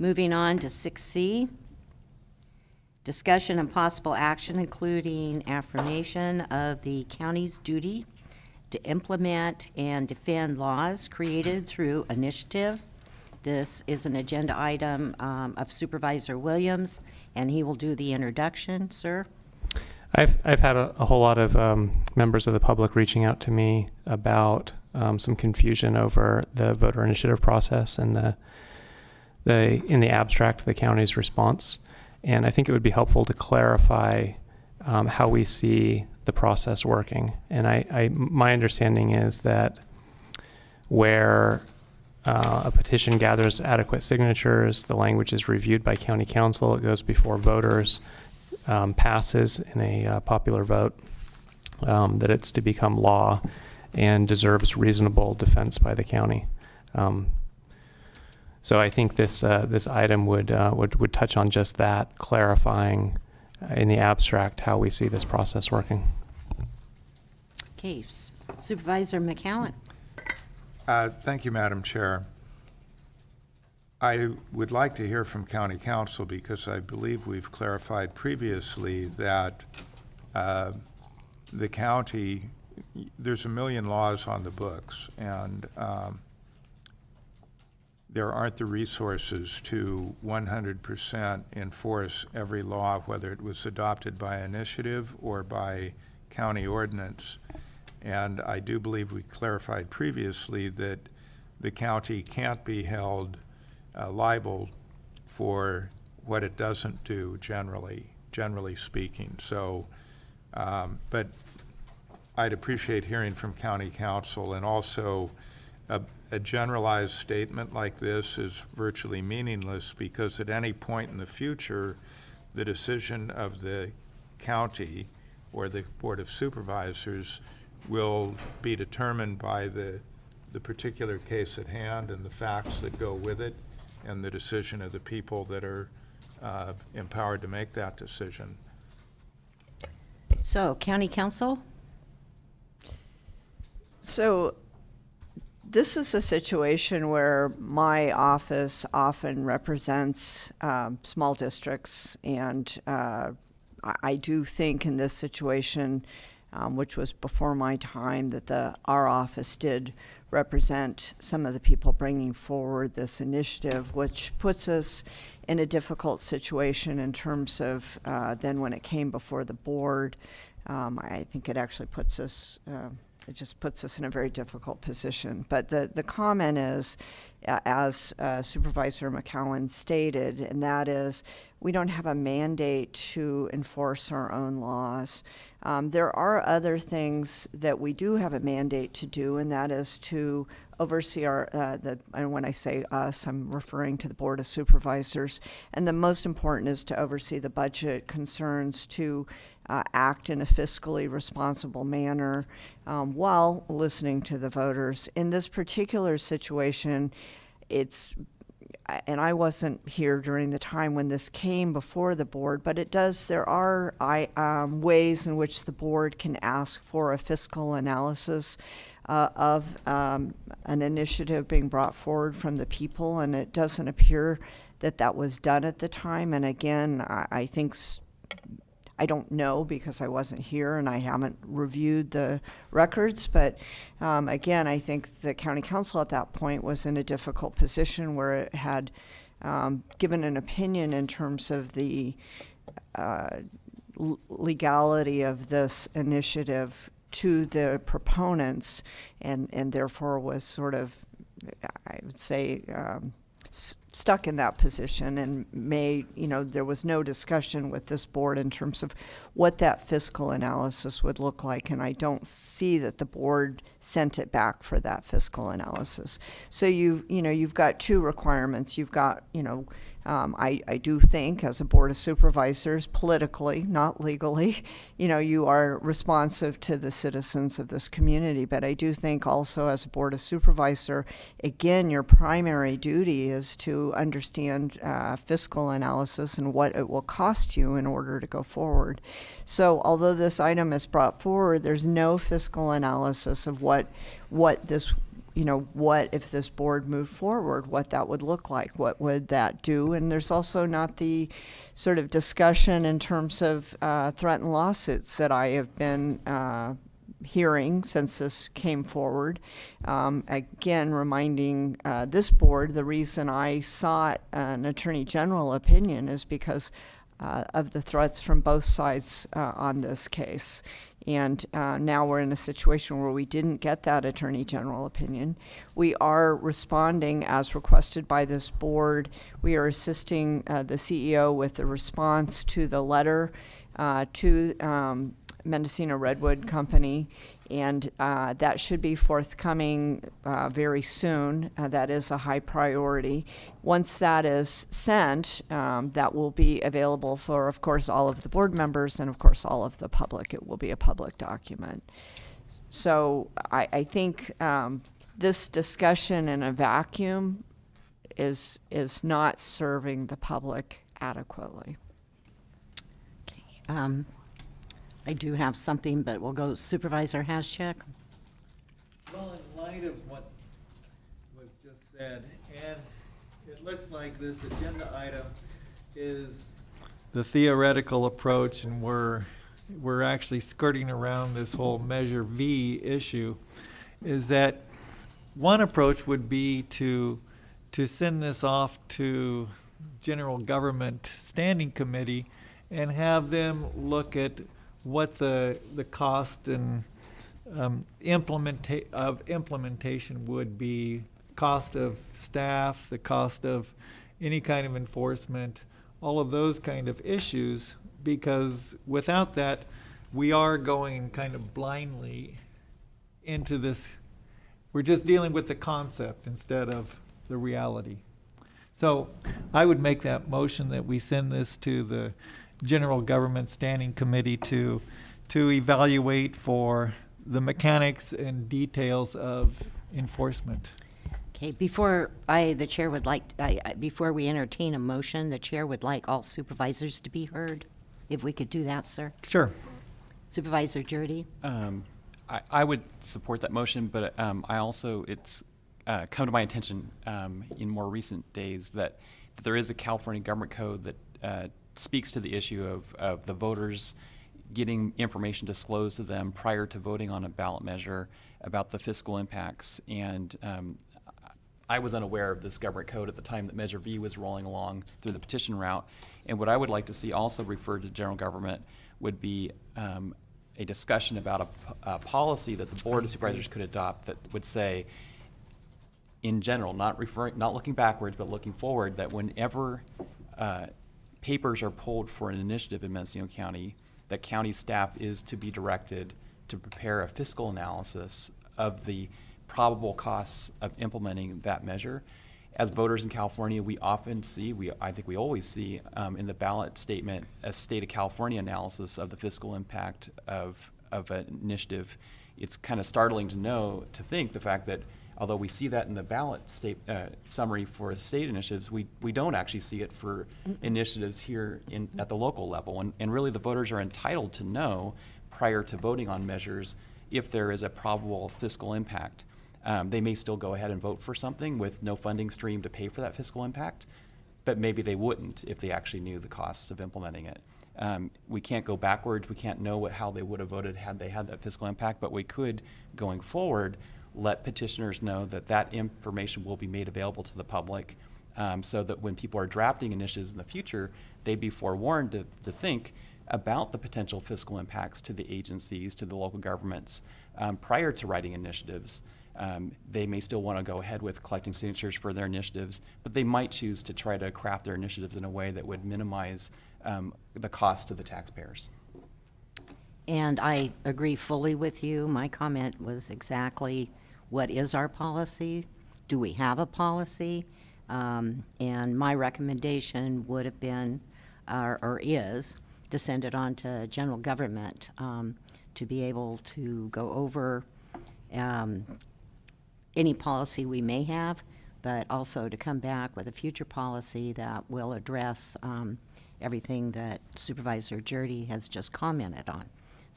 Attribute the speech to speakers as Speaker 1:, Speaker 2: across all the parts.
Speaker 1: Moving on to 6C, discussion and possible action, including affirmation of the county's duty to implement and defend laws created through initiative. This is an agenda item of Supervisor Williams, and he will do the introduction. Sir?
Speaker 2: I've had a whole lot of members of the public reaching out to me about some confusion over the voter initiative process and in the abstract, the county's response. And I think it would be helpful to clarify how we see the process working. And my understanding is that where a petition gathers adequate signatures, the language is reviewed by County Counsel, it goes before voters, passes in a popular vote, that it's to become law and deserves reasonable defense by the county. So I think this item would touch on just that, clarifying in the abstract how we see this process working.
Speaker 1: Okay, Supervisor McCowan.
Speaker 3: Thank you, Madam Chair. I would like to hear from County Counsel because I believe we've clarified previously that the county, there's a million laws on the books, and there aren't the resources to 100% enforce every law, whether it was adopted by initiative or by county ordinance. And I do believe we clarified previously that the county can't be held liable for what it doesn't do generally speaking. So, but I'd appreciate hearing from County Counsel, and also a generalized statement like this is virtually meaningless because at any point in the future, the decision of the county or the Board of Supervisors will be determined by the particular case at hand and the facts that go with it and the decision of the people that are empowered to make that decision.
Speaker 1: So, County Counsel?
Speaker 4: So this is a situation where my office often represents small districts, and I do think in this situation, which was before my time, that our office did represent some of the people bringing forward this initiative, which puts us in a difficult situation in terms of then when it came before the board. I think it actually puts us it just puts us in a very difficult position. But the comment is, as Supervisor McCowan stated, and that is, we don't have a mandate to enforce our own laws. There are other things that we do have a mandate to do, and that is to oversee and when I say us, I'm referring to the Board of Supervisors. And the most important is to oversee the budget concerns, to act in a fiscally responsible manner while listening to the voters. In this particular situation, and I wasn't here during the time when this came before the board, but there are ways in which the board can ask for a fiscal analysis of an initiative being brought forward from the people, and it doesn't appear that was done at the time. And again, I think I don't know because I wasn't here and I haven't reviewed the records, but again, I think the County Counsel at that point was in a difficult position where it had given an opinion in terms of the legality of this initiative to the proponents, and therefore was sort of, I would say, stuck in that position, and there was no discussion with this board in terms of what that fiscal analysis would look like, and I don't see that the board sent it back for that fiscal analysis. So you've got two requirements. You've got, I do think as a Board of Supervisors, politically, not legally, you are responsive to the citizens of this community, but I do think also as a Board of Supervisor, again, your primary duty is to understand fiscal analysis and what it will cost you in order to go forward. So although this item is brought forward, there's no fiscal analysis of what this what if this board moved forward, what that would look like, what would that do? And there's also not the sort of discussion in terms of threatened lawsuits that I have been hearing since this came forward. Again, reminding this board, the reason I sought an attorney general opinion is because of the threats from both sides on this case. And now we're in a situation where we didn't get that attorney general opinion. We are responding as requested by this board. We are assisting the CEO with the response to the letter to Mendocino Redwood Company, and that should be forthcoming very soon. That is a high priority. Once that is sent, that will be available for, of course, all of the board members and, of course, all of the public. It will be a public document. So I think this discussion in a vacuum is not serving the public adequately.
Speaker 1: Okay. I do have something, but we'll go Supervisor Haschek.
Speaker 5: Well, in light of what was just said, and it looks like this agenda item is the theoretical approach, and we're actually skirting around this whole Measure V issue, is that one approach would be to send this off to General Government Standing Committee and have them look at what the cost and implementation would be, cost of staff, the cost of any kind of enforcement, all of those kind of issues, because without that, we are going kind of blindly into this. We're just dealing with the concept instead of the reality. So I would make that motion that we send this to the General Government Standing Committee to evaluate for the mechanics and details of enforcement.
Speaker 1: Okay, before we entertain a motion, the chair would like all supervisors to be heard. If we could do that, sir.
Speaker 5: Sure.
Speaker 1: Supervisor Jurdy?
Speaker 6: I would support that motion, but I also, it's come to my attention in more recent days that there is a California government code that speaks to the issue of the voters getting information disclosed to them prior to voting on a ballot measure about the fiscal impacts. And I was unaware of this government code at the time that Measure V was rolling along through the petition route. And what I would like to see also referred to general government would be a discussion about a policy that the Board of Supervisors could adopt that would say, in general, not looking backwards, but looking forward, that whenever papers are pulled for an initiative in Mendocino County, that county staff is to be directed to prepare a fiscal analysis of the probable costs of implementing that measure. As voters in California, we often see, I think we always see in the ballot statement, a state of California analysis of the fiscal impact of an initiative. It's kind of startling to think the fact that although we see that in the ballot summary for state initiatives, we don't actually see it for initiatives here at the local level. And really the voters are entitled to know prior to voting on measures if there is a probable fiscal impact. They may still go ahead and vote for something with no funding stream to pay for that fiscal impact, but maybe they wouldn't if they actually knew the costs of implementing it. We can't go backwards. We can't know how they would have voted had they had that fiscal impact, but we could, going forward, let petitioners know that information will be made available to the public so that when people are drafting initiatives in the future, they'd be forewarned to think about the potential fiscal impacts to the agencies, to the local governments prior to writing initiatives. They may still want to go ahead with collecting signatures for their initiatives, but they might choose to try to craft their initiatives in a way that would minimize the cost to the taxpayers.
Speaker 1: And I agree fully with you. My comment was exactly, what is our policy? Do we have a policy? And my recommendation would have been, or is, to send it on to general government to be able to go over any policy we may have, but also to come back with a future policy that will address everything that Supervisor Jurdy has just commented on.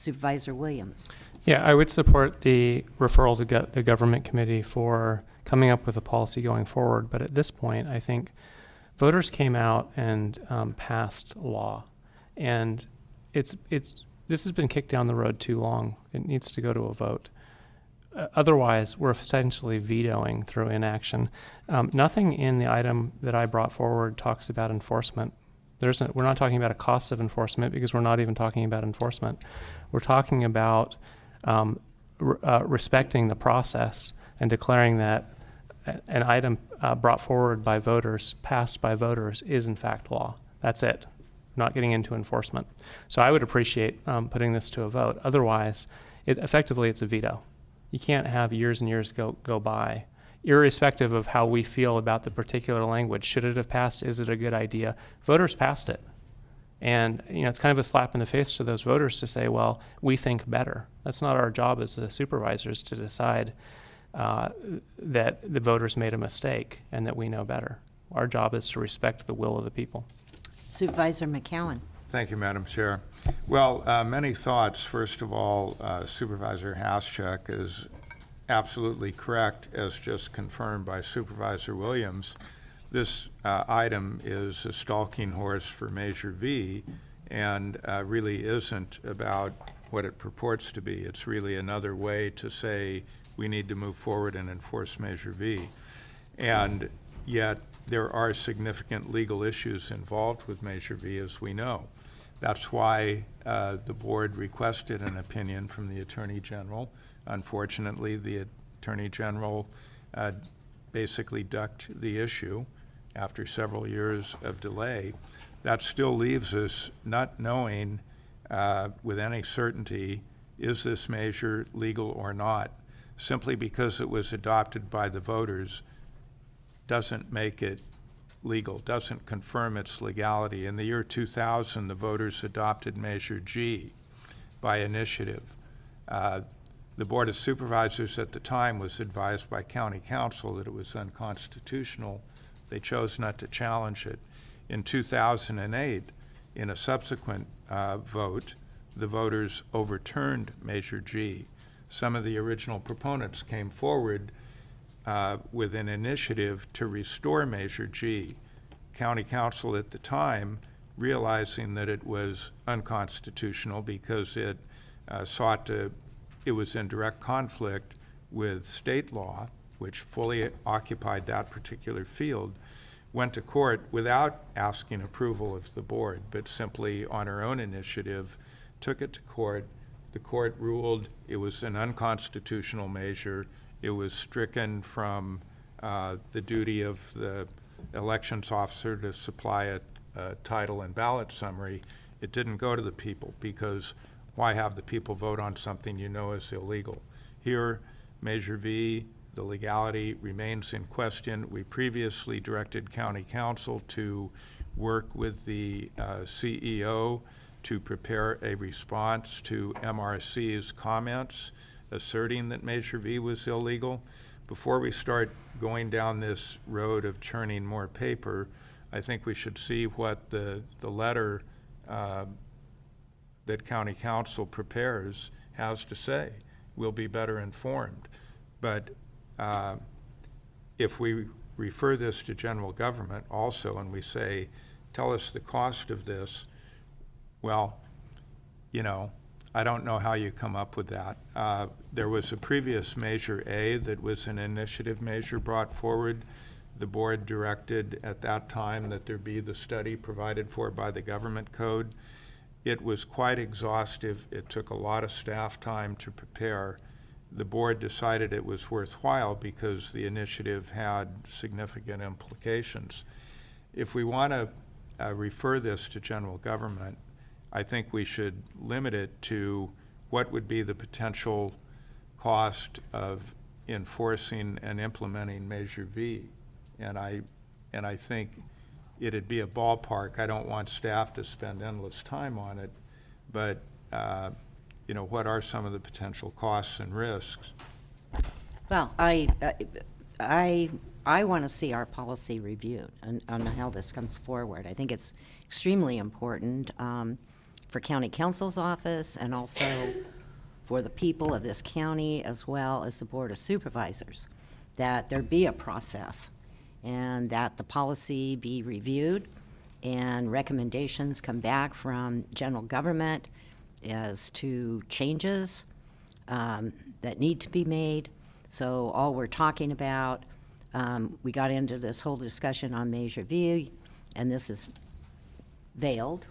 Speaker 1: Supervisor Williams.
Speaker 2: Yeah, I would support the referral to the government committee for coming up with a policy going forward. But at this point, I think voters came out and passed law, and this has been kicked down the road too long. It needs to go to a vote. Otherwise, we're essentially vetoing through inaction. Nothing in the item that I brought forward talks about enforcement. We're not talking about a cost of enforcement because we're not even talking about enforcement. We're talking about respecting the process and declaring that an item brought forward by voters, passed by voters, is in fact law. That's it. Not getting into enforcement. So I would appreciate putting this to a vote. Otherwise, effectively it's a veto. You can't have years and years go by, irrespective of how we feel about the particular language. Should it have passed? Is it a good idea? Voters passed it. And it's kind of a slap in the face to those voters to say, well, we think better. That's not our job as the supervisors to decide that the voters made a mistake and that we know better. Our job is to respect the will of the people.
Speaker 1: Supervisor McCowan.
Speaker 3: Thank you, Madam Chair. Well, many thoughts. First of all, Supervisor Haschuk is absolutely correct, as just confirmed by Supervisor Williams. This item is a stalking horse for Measure V, and really isn't about what it purports to be. It's really another way to say we need to move forward and enforce Measure V. And yet there are significant legal issues involved with Measure V, as we know. That's why the board requested an opinion from the Attorney General. Unfortunately, the Attorney General basically ducked the issue after several years of delay. That still leaves us not knowing with any certainty, is this measure legal or not? Simply because it was adopted by the voters doesn't make it legal, doesn't confirm its legality. In the year 2000, the voters adopted Measure G by initiative. The Board of Supervisors at the time was advised by County Counsel that it was unconstitutional. They chose not to challenge it. In 2008, in a subsequent vote, the voters overturned Measure G. Some of the original proponents came forward with an initiative to restore Measure G. County Counsel at the time, realizing that it was unconstitutional because it it was in direct conflict with state law, which fully occupied that particular field, went to court without asking approval of the board, but simply on her own initiative, took it to court. The court ruled it was an unconstitutional measure. It was stricken from the duty of the elections officer to supply a title and ballot summary. It didn't go to the people, because why have the people vote on something you know is illegal? Here, Measure V, the legality remains in question. We previously directed County Counsel to work with the CEO to prepare a response to MRC's comments asserting that Measure V was illegal. Before we start going down this road of churning more paper, I think we should see what the letter that County Counsel prepares has to say. We'll be better informed. But if we refer this to general government also and we say, tell us the cost of this, well, I don't know how you come up with that. There was a previous Measure A that was an initiative measure brought forward. The board directed at that time that there be the study provided for by the government code. It was quite exhaustive. It took a lot of staff time to prepare. The board decided it was worthwhile because the initiative had significant implications. If we want to refer this to general government, I think we should limit it to what would be the potential cost of enforcing and implementing Measure V. And I think it'd be a ballpark. I don't want staff to spend endless time on it, but what are some of the potential costs and risks?
Speaker 1: Well, I want to see our policy reviewed on how this comes forward. I think it's extremely important for County Counsel's office and also for the people of this county as well as the Board of Supervisors, that there be a process and that the policy be reviewed and recommendations come back from general government as to changes that need to be made. So all we're talking about, we got into this whole discussion on Measure V, and this is veiled,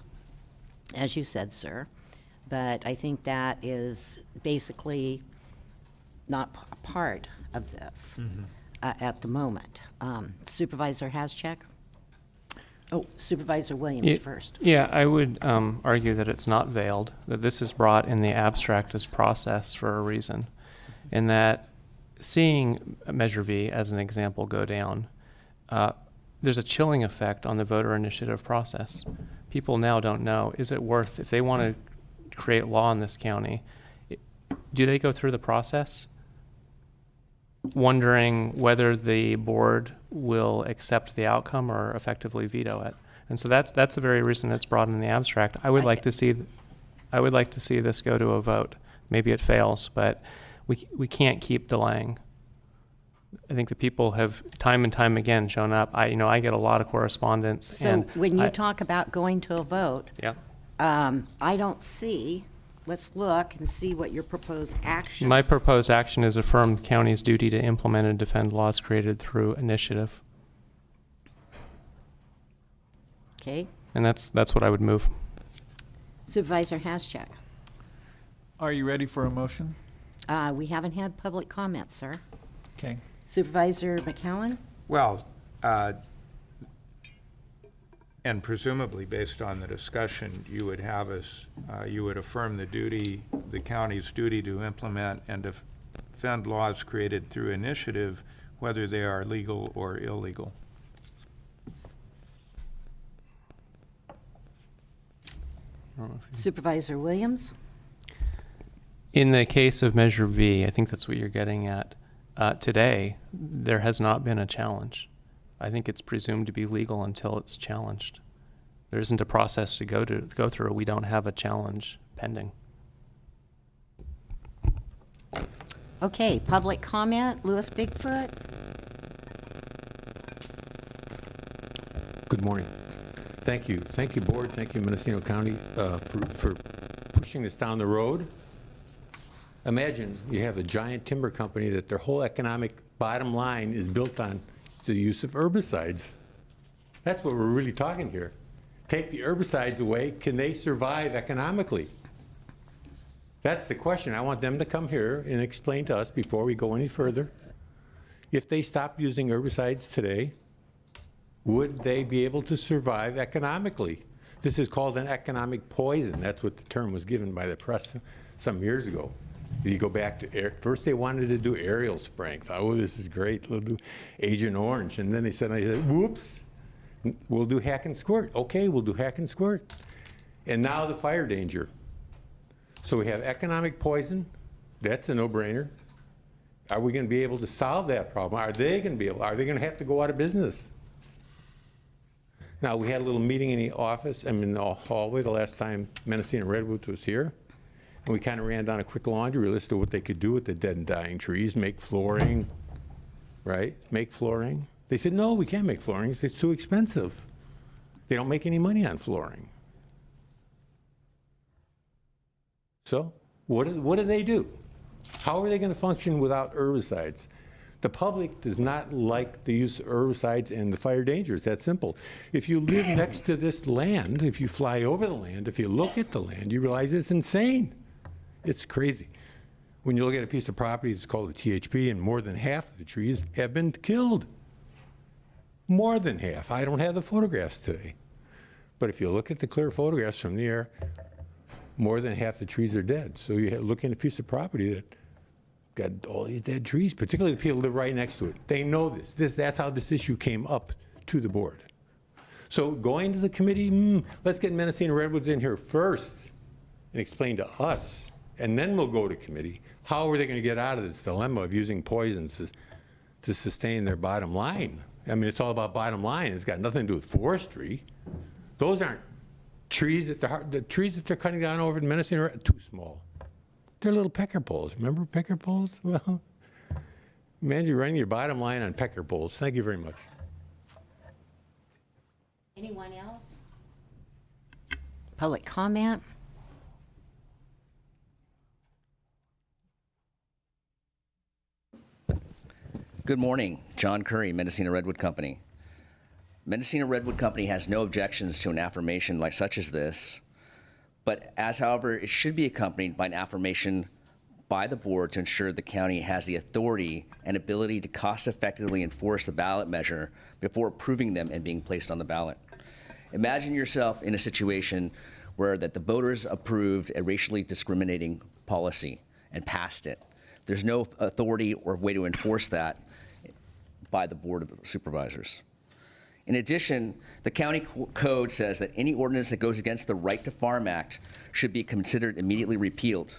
Speaker 1: as you said, sir. But I think that is basically not a part of this at the moment. Supervisor Haschek? Oh, Supervisor Williams first.
Speaker 2: Yeah, I would argue that it's not veiled, that this is brought in the abstract as process for a reason, and that seeing Measure V as an example go down, there's a chilling effect on the voter initiative process. People now don't know, is it worth, if they want to create law in this county, do they go through the process wondering whether the board will accept the outcome or effectively veto it? And so that's the very reason it's brought in the abstract. I would like to see this go to a vote. Maybe it fails, but we can't keep delaying. I think the people have time and time again shown up. I get a lot of correspondence.
Speaker 1: So
Speaker 2: and
Speaker 1: when you talk about going to a vote,
Speaker 2: yeah.
Speaker 1: I don't see, let's look and see what your proposed action.
Speaker 2: My proposed action is affirm the county's duty to implement and defend laws created through initiative.
Speaker 1: Okay.
Speaker 2: And that's what I would move.
Speaker 1: Supervisor Haschek?
Speaker 5: Are you ready for a motion?
Speaker 1: We haven't had public comment, sir.
Speaker 5: Okay.
Speaker 1: Supervisor McCowan?
Speaker 3: Well, and presumably, based on the discussion, you would have us, you would affirm the county's duty to implement and defend laws created through initiative, whether they are legal or illegal.
Speaker 1: Supervisor Williams?
Speaker 2: In the case of Measure V, I think that's what you're getting at. Today, there has not been a challenge. I think it's presumed to be legal until it's challenged. There isn't a process to go through. We don't have a challenge pending.
Speaker 1: Okay, public comment. Louis Bigfoot?
Speaker 7: Good morning. Thank you. Thank you, Board. Thank you, Mendocino County, for pushing this down the road. Imagine you have a giant timber company that their whole economic bottom line is built on the use of herbicides. That's what we're really talking here. Take the herbicides away, can they survive economically? That's the question. I want them to come here and explain to us before we go any further. If they stop using herbicides today, would they be able to survive economically? This is called an economic poison. That's what the term was given by the press some years ago. You go back to, first they wanted to do aerial spraying. Thought, oh, this is great, we'll do Agent Orange. And then they said, whoops, we'll do hack and squirt. Okay, we'll do hack and squirt. And now the fire danger. So we have economic poison. That's a no-brainer. Are we going to be able to solve that problem? Are they going to have to go out of business? Now, we had a little meeting in the office, in the hallway the last time Mendocino Redwood was here. And we kind of ran down a quick laundry list of what they could do with the dead and dying trees, make flooring, right? Make flooring. They said, no, we can't make flooring. It's too expensive. They don't make any money on flooring. So what do they do? How are they going to function without herbicides? The public does not like the use of herbicides and the fire danger. It's that simple. If you live next to this land, if you fly over the land, if you look at the land, you realize it's insane. It's crazy. When you look at a piece of property, it's called a THP, and more than half of the trees have been killed. More than half. I don't have the photographs today. But if you look at the clear photographs from the air, more than half the trees are dead. So you look at a piece of property that got all these dead trees, particularly the people who live right next to it. They know this. That's how this issue came up to the board. So going to the committee, let's get Mendocino Redwoods in here first and explain to us, and then we'll go to committee. How are they going to get out of this dilemma of using poisons to sustain their bottom line? I mean, it's all about bottom line. It's got nothing to do with forestry. Those aren't trees that they're cutting down over in Mendocino are too small. They're little pecker poles. Remember pecker poles? Well, imagine you're running your bottom line on pecker poles. Thank you very much.
Speaker 1: Anyone else? Public comment?
Speaker 8: Good morning, John Curry, Mendocino Redwood Company. Mendocino Redwood Company has no objections to an affirmation like such as this, but however, it should be accompanied by an affirmation by the board to ensure the county has the authority and ability to cost effectively enforce the ballot measure before approving them and being placed on the ballot. Imagine yourself in a situation where that the voters approved a racially discriminating policy and passed it. There's no authority or way to enforce that by the Board of Supervisors. In addition, the county code says that any ordinance that goes against the Right to Farm Act should be considered immediately repealed.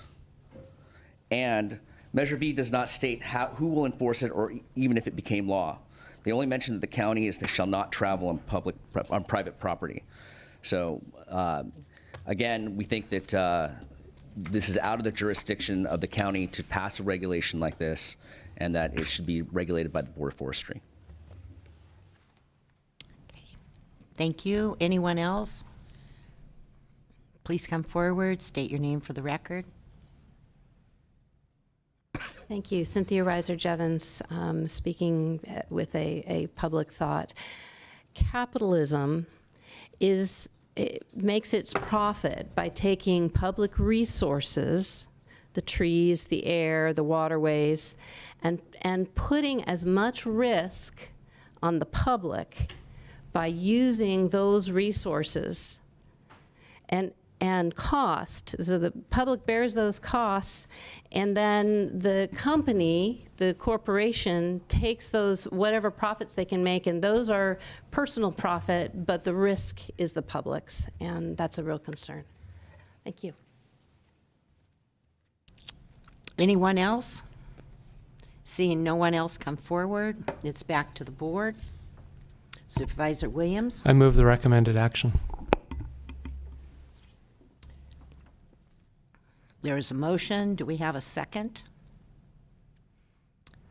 Speaker 8: And Measure V does not state who will enforce it or even if it became law. They only mention that the county is they shall not travel on private property. So again, we think that this is out of the jurisdiction of the county to pass a regulation like this, and that it should be regulated by the Board of Forestry.
Speaker 1: Thank you. Anyone else? Please come forward, state your name for the record.
Speaker 9: Thank you. Cynthia Reiser-Jevons, speaking with a public thought. Capitalism it makes its profit by taking public resources, the trees, the air, the waterways, and putting as much risk on the public by using those resources and cost. So the public bears those costs, and then the company, the corporation, takes those whatever profits they can make, and those are personal profit, but the risk is the public's, and that's a real concern. Thank you.
Speaker 1: Anyone else? Seeing no one else come forward, it's back to the board. Supervisor Williams?
Speaker 2: I move the recommended action.
Speaker 1: There is a motion. Do we have a second?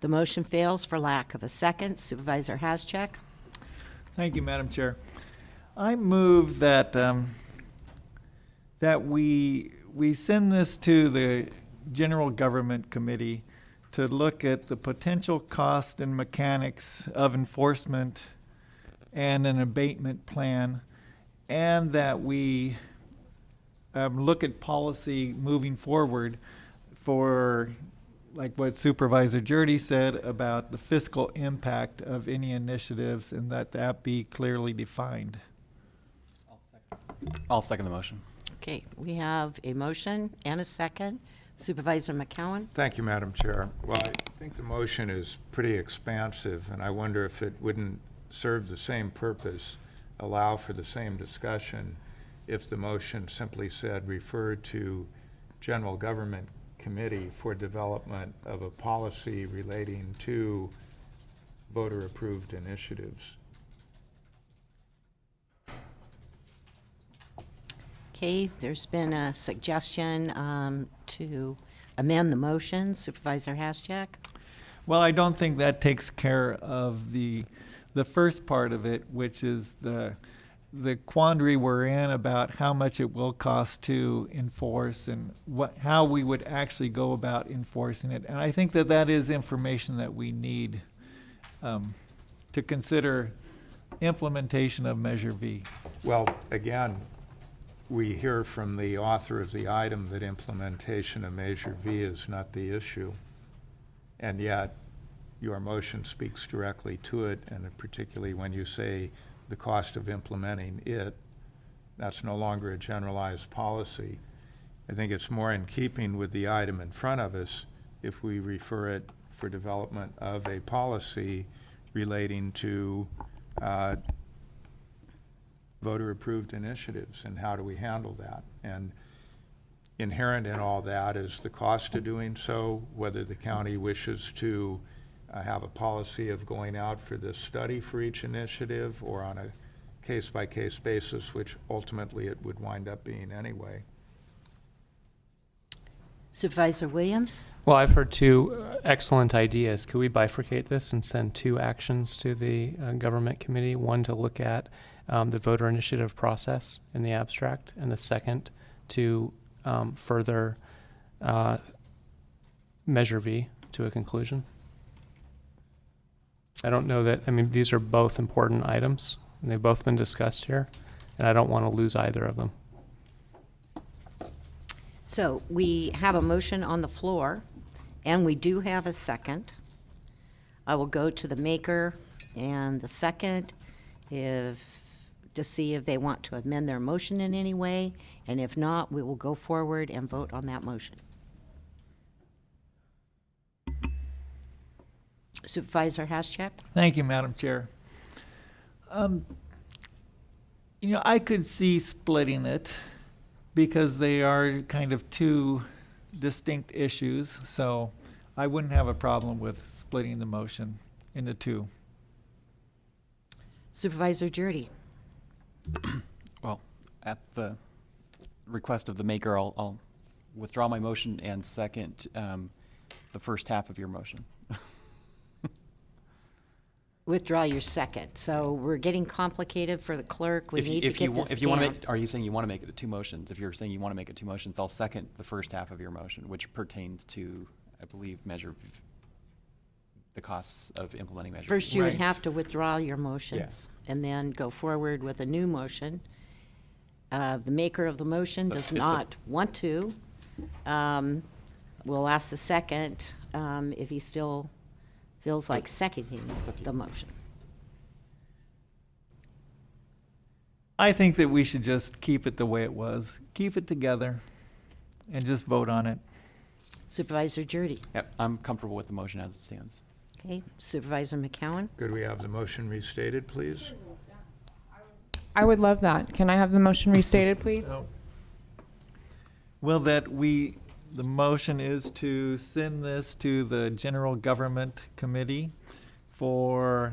Speaker 1: The motion fails for lack of a second. Supervisor Haschek?
Speaker 5: Thank you, Madam Chair. I move that that we send this to the General Government Committee to look at the potential cost and mechanics of enforcement and an abatement plan, and that we look at policy moving forward for, like what Supervisor Jurdy said about the fiscal impact of any initiatives, and that be clearly defined.
Speaker 6: I'll second the motion.
Speaker 1: Okay, we have a motion and a second. Supervisor McCowan?
Speaker 3: Thank you, Madam Chair. Well, I think the motion is pretty expansive, and I wonder if it wouldn't serve the same purpose, allow for the same discussion, if the motion simply said refer to General Government Committee for development of a policy relating to voter-approved initiatives.
Speaker 1: Okay, there's been a suggestion to amend the motion. Supervisor Haschek?
Speaker 5: Well, I don't think that takes care of the first part of it, which is the quandary we're in about how much it will cost to enforce and how we would actually go about enforcing it. And I think that is information that we need to consider implementation of Measure V.
Speaker 3: Well, again, we hear from the author of the item that implementation of Measure V is not the issue, and yet your motion speaks directly to it, and particularly when you say the cost of implementing it, that's no longer a generalized policy. I think it's more in keeping with the item in front of us if we refer it for development of a policy relating to voter-approved initiatives, and how do we handle that. And inherent in all that is the cost of doing so, whether the county wishes to have a policy of going out for this study for each initiative or on a case-by-case basis, which ultimately it would wind up being anyway.
Speaker 1: Supervisor Williams?
Speaker 2: Well, I've heard two excellent ideas. Could we bifurcate this and send two actions to the government committee? One to look at the voter initiative process in the abstract, and the second to further Measure V to a conclusion. I don't know that, I mean, these are both important items, and they've both been discussed here, and I don't want to lose either of them.
Speaker 1: So we have a motion on the floor, and we do have a second. I will go to the maker and the second to see if they want to amend their motion in any way, and if not, we will go forward and vote on that motion. Supervisor Haschak?
Speaker 5: Thank you, Madam Chair. I could see splitting it because they are kind of two distinct issues, so I wouldn't have a problem with splitting the motion into two.
Speaker 1: Supervisor Jurdy?
Speaker 6: Well, at the request of the maker, I'll withdraw my motion and second the first half of your motion.
Speaker 1: Withdraw your second. So we're getting complicated for the clerk. We need to get this down.
Speaker 6: Are you saying you want to make it two motions? If you're saying you want to make it two motions, I'll second the first half of your motion, which pertains to, I believe, the costs of implementing Measure V.
Speaker 1: First, you would
Speaker 5: Right.
Speaker 1: have to withdraw your motions and then go forward with a new motion. The maker of the motion
Speaker 6: So
Speaker 1: does
Speaker 6: it's a-
Speaker 1: not want to. We'll ask the second if he still feels like seconding
Speaker 6: It's up to you.
Speaker 1: the motion.
Speaker 5: I think that we should just keep it the way it was. Keep it together and just vote on it.
Speaker 1: Supervisor Jurdy.
Speaker 6: Yep, I'm comfortable with the motion as it stands.
Speaker 1: Okay. Supervisor McCowan.
Speaker 3: Could we have the motion restated, please?
Speaker 10: I would love that. Can I have the motion restated, please?
Speaker 5: Well, the motion is to send this to the General Government Committee for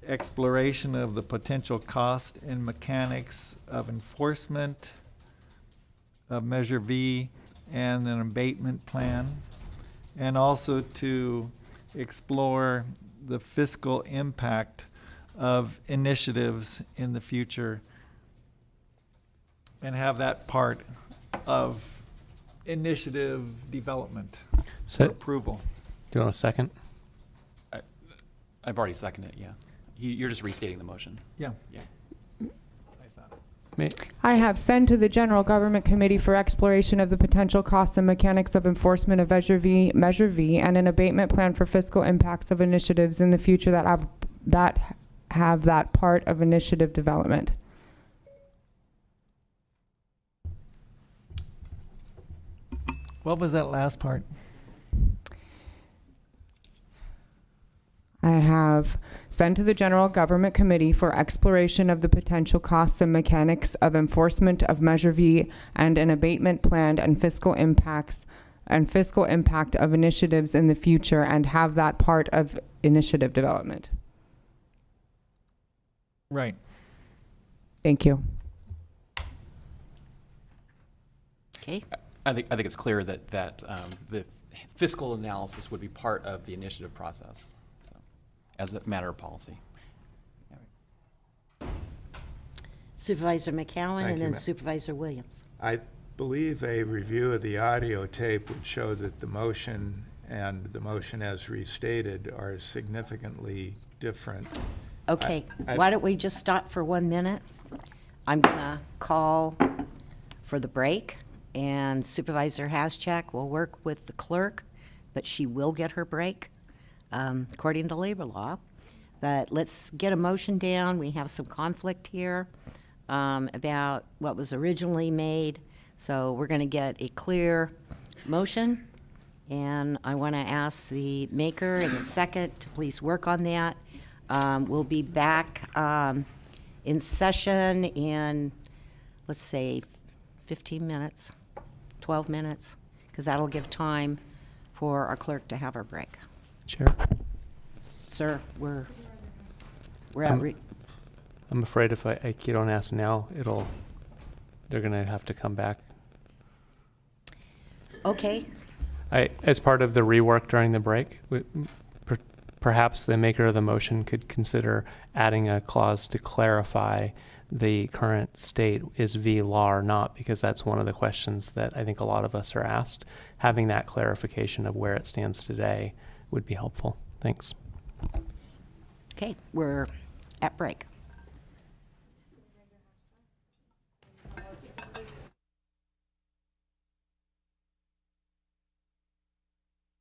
Speaker 5: exploration of the potential cost and mechanics of enforcement of Measure V and an abatement plan, and also to explore the fiscal impact of initiatives in the future and have that part of initiative development for
Speaker 2: So, do
Speaker 5: approval.
Speaker 2: you want a second?
Speaker 6: I've already seconded it, yeah. You're just restating the motion.
Speaker 5: Yeah.
Speaker 6: Yeah.
Speaker 2: Me?
Speaker 10: I have send to the General Government Committee for exploration of the potential costs and mechanics of enforcement of Measure V, and an abatement plan for fiscal impacts of initiatives in the future that have that part of initiative development.
Speaker 5: What was that last part?
Speaker 10: I have sent to the General Government Committee for exploration of the potential costs and mechanics of enforcement of Measure V and an abatement plan and fiscal impact of initiatives in the future, and have that part of initiative development.
Speaker 5: Right.
Speaker 10: Thank you.
Speaker 1: Okay.
Speaker 6: I think it's clear that the fiscal analysis would be part of the initiative process, so, as a matter of policy.
Speaker 1: Supervisor McCowan
Speaker 3: Thank
Speaker 1: and
Speaker 3: you,
Speaker 1: then
Speaker 3: ma'am.
Speaker 1: Supervisor Williams.
Speaker 3: I believe a review of the audio tape would show that the motion and the motion as restated are significantly different.
Speaker 1: Okay,
Speaker 3: I-
Speaker 1: why don't we just stop for 1 minute? I'm going to call for the break, and Supervisor Haschak will work with the clerk, but she will get her break, according to labor law. But let's get a motion down. We have some conflict here about what was originally made, so we're going to get a clear motion. And I want to ask the maker and the second to please work on that. We'll be back in session in, let's say, 15 minutes, 12 minutes, because that'll give time for our clerk to have her break.
Speaker 2: Chair?
Speaker 1: Sir, we're at
Speaker 2: I'm afraid if I don't ask now, they're going to have to come back.
Speaker 1: Okay,
Speaker 2: As part of the rework during the break, perhaps the maker of the motion could consider adding a clause to clarify the current state is v law or not, because that's one of the questions that I think a lot of us are asked. Having that clarification of where it stands today would be helpful. Thanks.
Speaker 1: okay, we're at break.